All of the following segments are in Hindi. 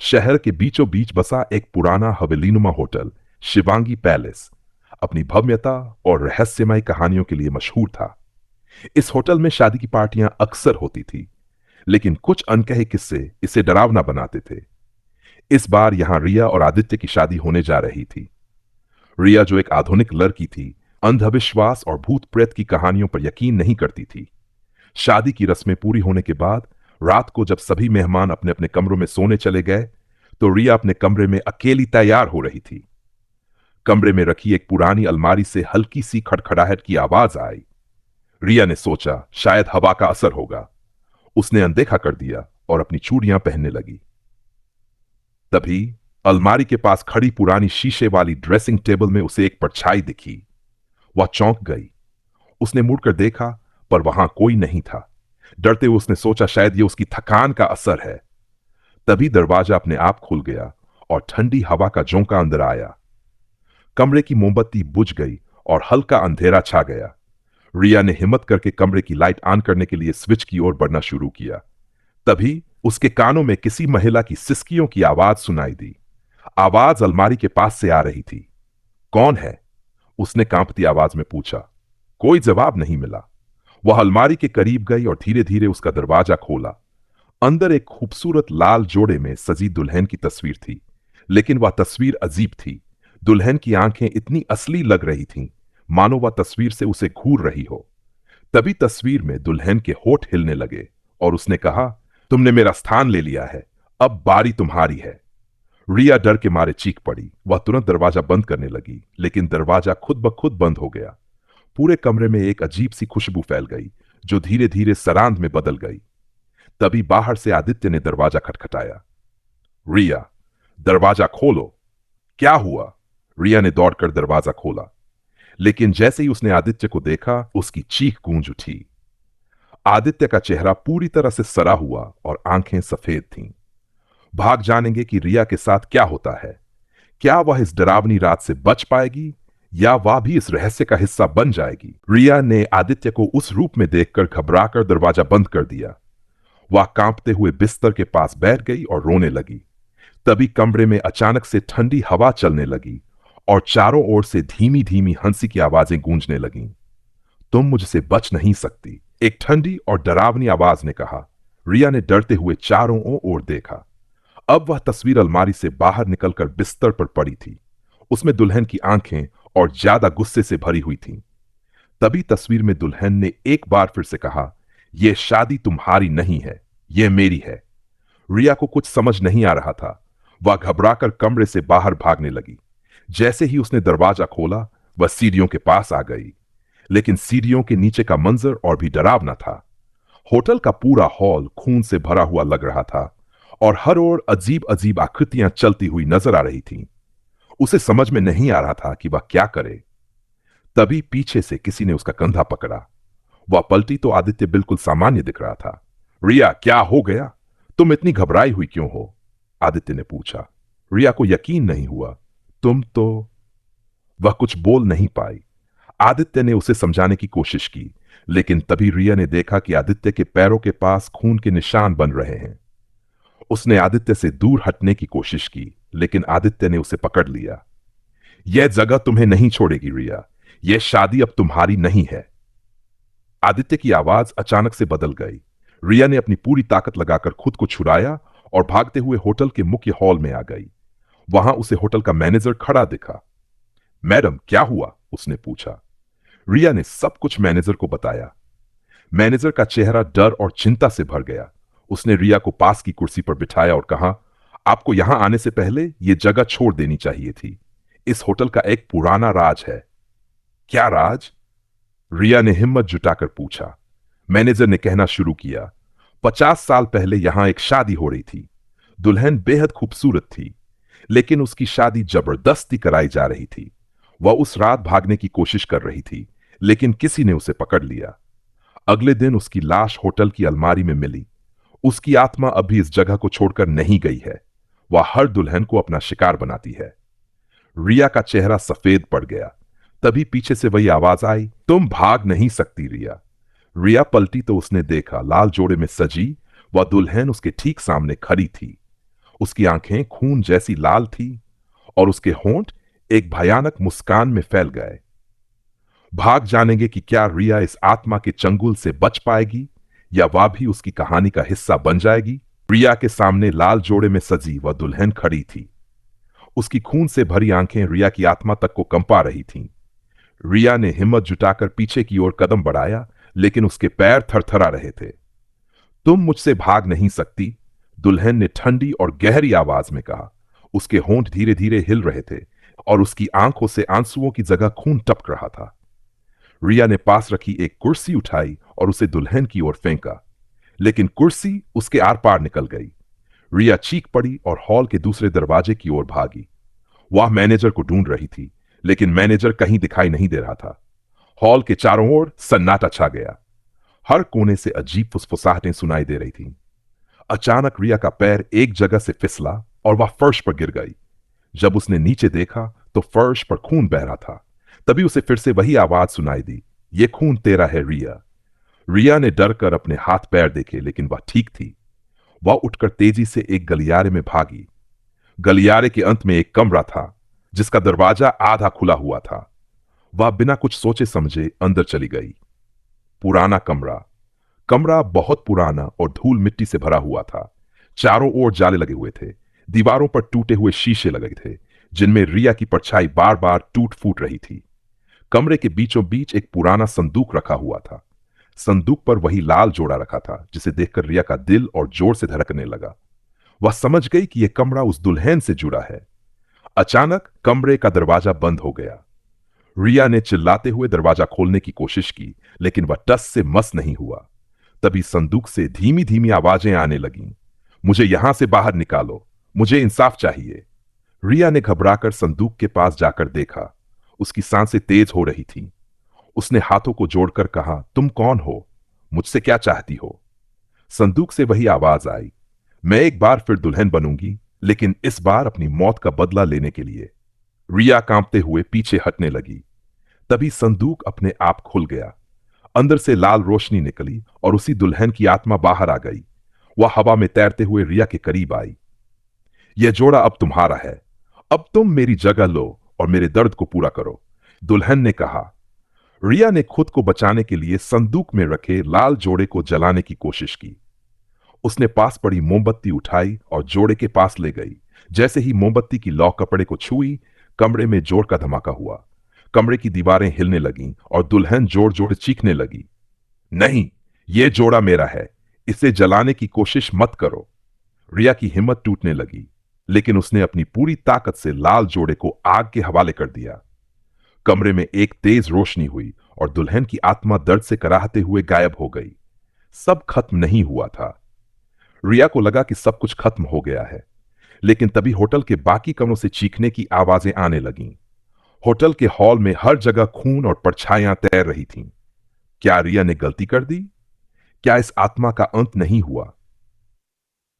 शहर के बीचों बीच बसा एक पुराना हवेलीनुमा होटल शिवांगी पैलेस अपनी भव्यता और रहस्यमय कहानियों के लिए मशहूर था। इस होटल में शादी की पार्टियां अक्सर होती थी, लेकिन कुछ अनकहे किस्से इसे डरावना बनाते थे। इस बार यहां रिया और आदित्य की शादी होने जा रही थी। रिया, जो एक आधुनिक लड़की थी, अंधविश्वास और भूत प्रेत की कहानियों पर यकीन नहीं करती थी। शादी की रस्में पूरी होने के बाद रात को जब सभी मेहमान अपने अपने कमरों में सोने चले गए, तो रिया अपने कमरे में अकेली तैयार हो रही थी। कमरे में रखी एक पुरानी अलमारी से हल्की सी खड़खड़ाहट की आवाज आई। रिया ने सोचा शायद हवा का असर होगा। उसने अनदेखा कर दिया और अपनी चूड़ियां पहनने लगी। तभी अलमारी के पास खड़ी पुरानी शीशे वाली ड्रेसिंग टेबल में उसे एक परछाई दिखी। वह चौंक गई। उसने मुड़कर देखा, पर वहां कोई नहीं था। डरते हुए उसने सोचा शायद यह उसकी थकान का असर है। तभी दरवाजा अपने आप खुल गया और ठंडी हवा का झोंका अंदर आया। कमरे की मोमबत्ती बुझ गई और हल्का अंधेरा छा गया। रिया ने हिम्मत करके कमरे की लाइट ऑन करने के लिए स्विच की ओर बढ़ना शुरू किया। तभी उसके कानों में किसी महिला की सिसकियों की आवाज सुनाई दी। आवाज अलमारी के पास से आ रही थी। कौन है? उसने कांपती आवाज में पूछा। कोई जवाब नहीं मिला। वह अलमारी के करीब गई और धीरे धीरे उसका दरवाजा खोला। अंदर एक खूबसूरत लाल जोड़े में सजी दुल्हन की तस्वीर थी, लेकिन वह तस्वीर अजीब थी। दुल्हन की आंखें इतनी असली लग रही थीं, मानो वह तस्वीर से उसे घूर रही हो। तभी तस्वीर में दुल्हन के होठ हिलने लगे और उसने कहा, तुमने मेरा स्थान ले लिया है, अब बारी तुम्हारी है। रिया डर के मारे चीख पड़ी। वह तुरंत दरवाजा बंद करने लगी, लेकिन दरवाजा खुद ब खुद बंद हो गया। पूरे कमरे में एक अजीब सी खुशबू फैल गई, जो धीरे धीरे सरांध में बदल गई। तभी बाहर से आदित्य ने दरवाजा खटखटाया। रिया, दरवाजा खोलो। क्या हुआ? रिया ने दौड़कर दरवाजा खोला, लेकिन जैसे ही उसने आदित्य को देखा, उसकी चीख गूंज उठी। आदित्य का चेहरा पूरी तरह से सड़ा हुआ और आंखें सफेद थीं। भाग जानेंगे कि रिया के साथ क्या होता है। क्या वह इस डरावनी रात से बच पाएगी, या वह भी इस रहस्य का हिस्सा बन जाएगी? रिया ने आदित्य को उस रूप में देखकर घबराकर दरवाजा बंद कर दिया। वह कांपते हुए बिस्तर के पास बैठ गई और रोने लगी। तभी कमरे में अचानक से ठंडी हवा चलने लगी और चारों ओर से धीमी धीमी हंसी की आवाजें गूंजने लगीं। तुम मुझसे बच नहीं सकती, एक ठंडी और डरावनी आवाज ने कहा। रिया ने डरते हुए चारों ओर देखा। अब वह तस्वीर अलमारी से बाहर निकलकर बिस्तर पर पड़ी थी। उसमें दुल्हन की आंखें और ज्यादा गुस्से से भरी हुई थीं। तभी तस्वीर में दुल्हन ने एक बार फिर से कहा, यह शादी तुम्हारी नहीं है, यह मेरी है। रिया को कुछ समझ नहीं आ रहा था। वह घबराकर कमरे से बाहर भागने लगी। जैसे ही उसने दरवाजा खोला, वह सीढ़ियों के पास आ गई, लेकिन सीढ़ियों के नीचे का मंजर और भी डरावना था। होटल का पूरा हॉल खून से भरा हुआ लग रहा था और हर ओर अजीब अजीब आकृतियां चलती हुई नजर आ रही थीं। उसे समझ में नहीं आ रहा था कि वह क्या करे। तभी पीछे से किसी ने उसका कंधा पकड़ा। वह पलटी तो आदित्य बिल्कुल सामान्य दिख रहा था। रिया, क्या हो गया? तुम इतनी घबराई हुई क्यों हो? आदित्य ने पूछा। रिया को यकीन नहीं हुआ। तुम तो... वह कुछ बोल नहीं पाई। आदित्य ने उसे समझाने की कोशिश की, लेकिन तभी रिया ने देखा कि आदित्य के पैरों के पास खून के निशान बन रहे हैं। उसने आदित्य से दूर हटने की कोशिश की, लेकिन आदित्य ने उसे पकड़ लिया। यह जगह तुम्हें नहीं छोड़ेगी रिया, यह शादी अब तुम्हारी नहीं है। आदित्य की आवाज अचानक से बदल गई। रिया ने अपनी पूरी ताकत लगाकर खुद को छुड़ाया और भागते हुए होटल के मुख्य हॉल में आ गई। वहां उसे होटल का मैनेजर खड़ा दिखा। मैडम, क्या हुआ? उसने पूछा। रिया ने सब कुछ मैनेजर को बताया। मैनेजर का चेहरा डर और चिंता से भर गया। उसने रिया को पास की कुर्सी पर बिठाया और कहा, आपको यहां आने से पहले यह जगह छोड़ देनी चाहिए थी। इस होटल का एक पुराना राज है। क्या राज? रिया ने हिम्मत जुटाकर पूछा। मैनेजर ने कहना शुरू किया, 50 साल पहले यहां एक शादी हो रही थी। दुल्हन बेहद खूबसूरत थी, लेकिन उसकी शादी जबरदस्ती कराई जा रही थी। वह उस रात भागने की कोशिश कर रही थी, लेकिन किसी ने उसे पकड़ लिया। अगले दिन उसकी लाश होटल की अलमारी में मिली। उसकी आत्मा अभी इस जगह को छोड़कर नहीं गई है। वह हर दुल्हन को अपना शिकार बनाती है। रिया का चेहरा सफेद पड़ गया। तभी पीछे से वही आवाज आई, तुम भाग नहीं सकती रिया। रिया पलटी तो उसने देखा लाल जोड़े में सजी वह दुल्हन उसके ठीक सामने खड़ी थी। उसकी आंखें खून जैसी लाल थी और उसके होंठ एक भयानक मुस्कान में फैल गए। भाग जानेंगे कि क्या रिया इस आत्मा के चंगुल से बच पाएगी या वह भी उसकी कहानी का हिस्सा बन जाएगी। रिया के सामने लाल जोड़े में सजी वह दुल्हन खड़ी थी। उसकी खून से भरी आंखें रिया की आत्मा तक को कंपा रही थीं। रिया ने हिम्मत जुटाकर पीछे की ओर कदम बढ़ाया, लेकिन उसके पैर थरथरा रहे थे। तुम मुझसे भाग नहीं सकती, दुल्हन ने ठंडी और गहरी आवाज में कहा। उसके होंठ धीरे धीरे हिल रहे थे और उसकी आंखों से आंसुओं की जगह खून टपक रहा था। रिया ने पास रखी एक कुर्सी उठाई और उसे दुल्हन की ओर फेंका, लेकिन कुर्सी उसके आर पार निकल गई। रिया चीख पड़ी और हॉल के दूसरे दरवाजे की ओर भागी। वह मैनेजर को ढूंढ रही थी, लेकिन मैनेजर कहीं दिखाई नहीं दे रहा था। हॉल के चारों ओर सन्नाटा छा गया। हर कोने से अजीब फुसफुसाहटें सुनाई दे रही थीं। अचानक रिया का पैर एक जगह से फिसला और वह फर्श पर गिर गई। जब उसने नीचे देखा तो फर्श पर खून बह रहा था। तभी उसे फिर से वही आवाज सुनाई दी, ये खून तेरा है रिया। रिया ने डर कर अपने हाथ पैर देखे, लेकिन वह ठीक थी। वह उठकर तेजी से एक गलियारे में भागी। गलियारे के अंत में एक कमरा था जिसका दरवाजा आधा खुला हुआ था। वह बिना कुछ सोचे समझे अंदर चली गई। पुराना कमरा। कमरा बहुत पुराना और धूल मिट्टी से भरा हुआ था। चारों ओर जाले लगे हुए थे। दीवारों पर टूटे हुए शीशे लगे थे, जिनमें रिया की परछाई बार बार टूट फूट रही थी। कमरे के बीचों बीच एक पुराना संदूक रखा हुआ था। संदूक पर वही लाल जोड़ा रखा था, जिसे देखकर रिया का दिल और जोर से धड़कने लगा। वह समझ गई कि यह कमरा उस दुल्हन से जुड़ा है। अचानक कमरे का दरवाजा बंद हो गया। रिया ने चिल्लाते हुए दरवाजा खोलने की कोशिश की, लेकिन वह टस से मस नहीं हुआ। तभी संदूक से धीमी धीमी आवाजें आने लगीं। मुझे यहां से बाहर निकालो, मुझे इंसाफ चाहिए। रिया ने घबराकर संदूक के पास जाकर देखा। उसकी सांसें तेज हो रही थीं। उसने हाथों को जोड़कर कहा, तुम कौन हो? मुझसे क्या चाहती हो? संदूक से वही आवाज आई, मैं एक बार फिर दुल्हन बनूंगी, लेकिन इस बार अपनी मौत का बदला लेने के लिए। रिया कांपते हुए पीछे हटने लगी। तभी संदूक अपने आप खुल गया। अंदर से लाल रोशनी निकली और उसी दुल्हन की आत्मा बाहर आ गई। वह हवा में तैरते हुए रिया के करीब आई। यह जोड़ा अब तुम्हारा है। अब तुम मेरी जगह लो और मेरे दर्द को पूरा करो, दुल्हन ने कहा। रिया ने खुद को बचाने के लिए संदूक में रखे लाल जोड़े को जलाने की कोशिश की। उसने पास पड़ी मोमबत्ती उठाई और जोड़े के पास ले गई। जैसे ही मोमबत्ती की लौ कपड़े को छुई, कमरे में जोर का धमाका हुआ। कमरे की दीवारें हिलने लगीं और दुल्हन जोर जोर चीखने लगी, नहीं, यह जोड़ा मेरा है, इसे जलाने की कोशिश मत करो। रिया की हिम्मत टूटने लगी, लेकिन उसने अपनी पूरी ताकत से लाल जोड़े को आग के हवाले कर दिया। कमरे में एक तेज रोशनी हुई और दुल्हन की आत्मा दर्द से कराहते हुए गायब हो गई। सब खत्म नहीं हुआ था। रिया को लगा कि सब कुछ खत्म हो गया है, लेकिन तभी होटल के बाकी कमरों से चीखने की आवाजें आने लगीं। होटल के हॉल में हर जगह खून और परछाइयां तैर रही थीं। क्या रिया ने गलती कर दी? क्या इस आत्मा का अंत नहीं हुआ?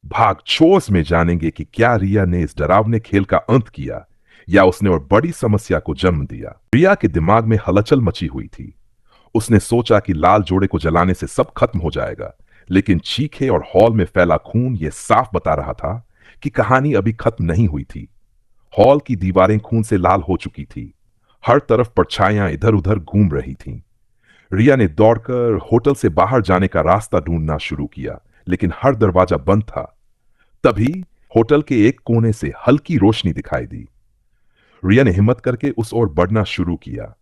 भाग चोस में जानेंगे कि क्या रिया ने इस डरावने खेल का अंत किया या उसने और बड़ी समस्या को जन्म दिया। रिया के दिमाग में हलचल मची हुई थी। उसने सोचा कि लाल जोड़े को जलाने से सब खत्म हो जाएगा, लेकिन चीखे और हॉल में फैला खून यह साफ बता रहा था कि कहानी अभी खत्म नहीं हुई थी। हॉल की दीवारें खून से लाल हो चुकी थी। हर तरफ परछाइयां इधर उधर घूम रही थीं। रिया ने दौड़कर होटल से बाहर जाने का रास्ता ढूंढना शुरू किया, लेकिन हर दरवाजा बंद था। तभी होटल के एक कोने से हल्की रोशनी दिखाई दी। रिया ने हिम्मत करके उस ओर बढ़ना शुरू किया।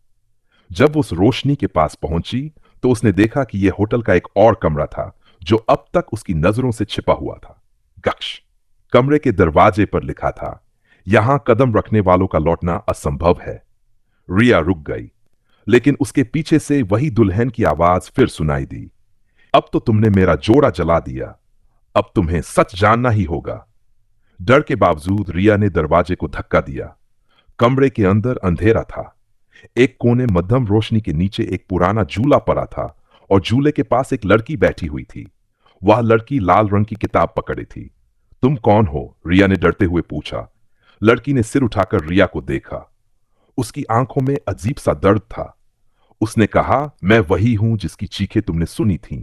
जब उस रोशनी के पास पहुंची तो उसने देखा कि यह होटल का एक और कमरा था जो अब तक उसकी नजरों से छिपा हुआ था। गक्ष। कमरे के दरवाजे पर लिखा था, यहां कदम रखने वालों का लौटना असंभव है। रिया रुक गई, लेकिन उसके पीछे से वही दुल्हन की आवाज फिर सुनाई दी, अब तो तुमने मेरा जोड़ा जला दिया, अब तुम्हें सच जानना ही होगा। डर के बावजूद रिया ने दरवाजे को धक्का दिया। कमरे के अंदर अंधेरा था। एक कोने मध्यम रोशनी के नीचे एक पुराना झूला पड़ा था और झूले के पास एक लड़की बैठी हुई थी। वह लड़की लाल रंग की किताब पकड़े थी। तुम कौन हो? रिया ने डरते हुए पूछा। लड़की ने सिर उठाकर रिया को देखा। उसकी आंखों में अजीब सा दर्द था। उसने कहा, मैं वही हूं जिसकी चीखें तुमने सुनी थीं।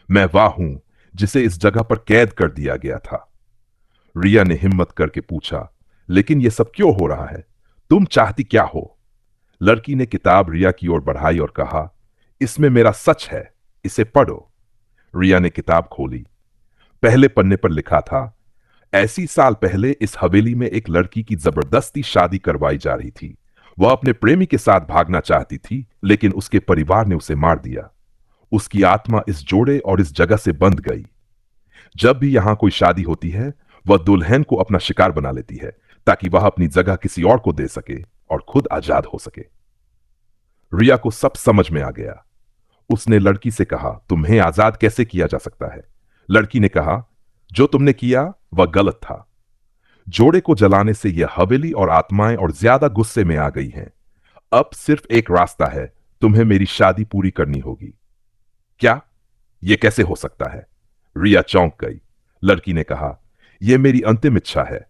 मैं वह हूं जिसे इस जगह पर कैद कर दिया गया था। रिया ने हिम्मत करके पूछा, लेकिन यह सब क्यों हो रहा है? तुम चाहती क्या हो? लड़की ने किताब रिया की ओर बढ़ाई और कहा, इसमें मेरा सच है, इसे पढ़ो। रिया ने किताब खोली। पहले पन्ने पर लिखा था, ऐसी साल पहले इस हवेली में एक लड़की की जबरदस्ती शादी करवाई जा रही थी। वह अपने प्रेमी के साथ भागना चाहती थी, लेकिन उसके परिवार ने उसे मार दिया। उसकी आत्मा इस जोड़े और इस जगह से बंध गई। जब भी यहां कोई शादी होती है, वह दुल्हन को अपना शिकार बना लेती है, ताकि वह अपनी जगह किसी और को दे सके और खुद आजाद हो सके। रिया को सब समझ में आ गया। उसने लड़की से कहा, तुम्हें आजाद कैसे किया जा सकता है? लड़की ने कहा, जो तुमने किया वह गलत था। जोड़े को जलाने से यह हवेली और आत्माएं और ज्यादा गुस्से में आ गई हैं। अब सिर्फ एक रास्ता है, तुम्हें मेरी शादी पूरी करनी होगी। क्या? यह कैसे हो सकता है? रिया चौंक गई। लड़की ने कहा, यह मेरी अंतिम इच्छा है।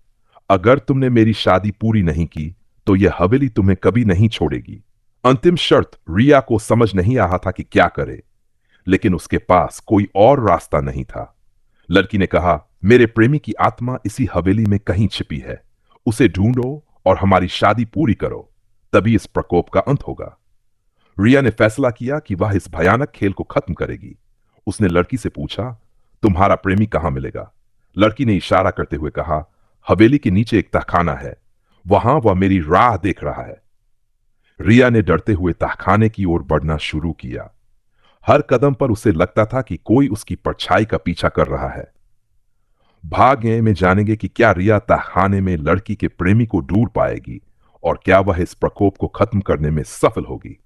अगर तुमने मेरी शादी पूरी नहीं की तो यह हवेली तुम्हें कभी नहीं छोड़ेगी। अंतिम शर्त रिया को समझ नहीं आ रहा था कि क्या करे, लेकिन उसके पास कोई और रास्ता नहीं था। लड़की ने कहा, मेरे प्रेमी की आत्मा इसी हवेली में कहीं छिपी है। उसे ढूंढो और हमारी शादी पूरी करो, तभी इस प्रकोप का अंत होगा। रिया ने फैसला किया कि वह इस भयानक खेल को खत्म करेगी। उसने लड़की से पूछा, तुम्हारा प्रेमी कहां मिलेगा? लड़की ने इशारा करते हुए कहा, हवेली के नीचे एक तहखाना है, वहां वह मेरी राह देख रहा है। रिया ने डरते हुए तहखाने की ओर बढ़ना शुरू किया। हर कदम पर उसे लगता था कि कोई उसकी परछाई का पीछा कर रहा है। भाग्य में जानेंगे कि क्या रिया तहखाने में लड़की के प्रेमी को ढूंढ पाएगी और क्या वह इस प्रकोप को खत्म करने में सफल होगी।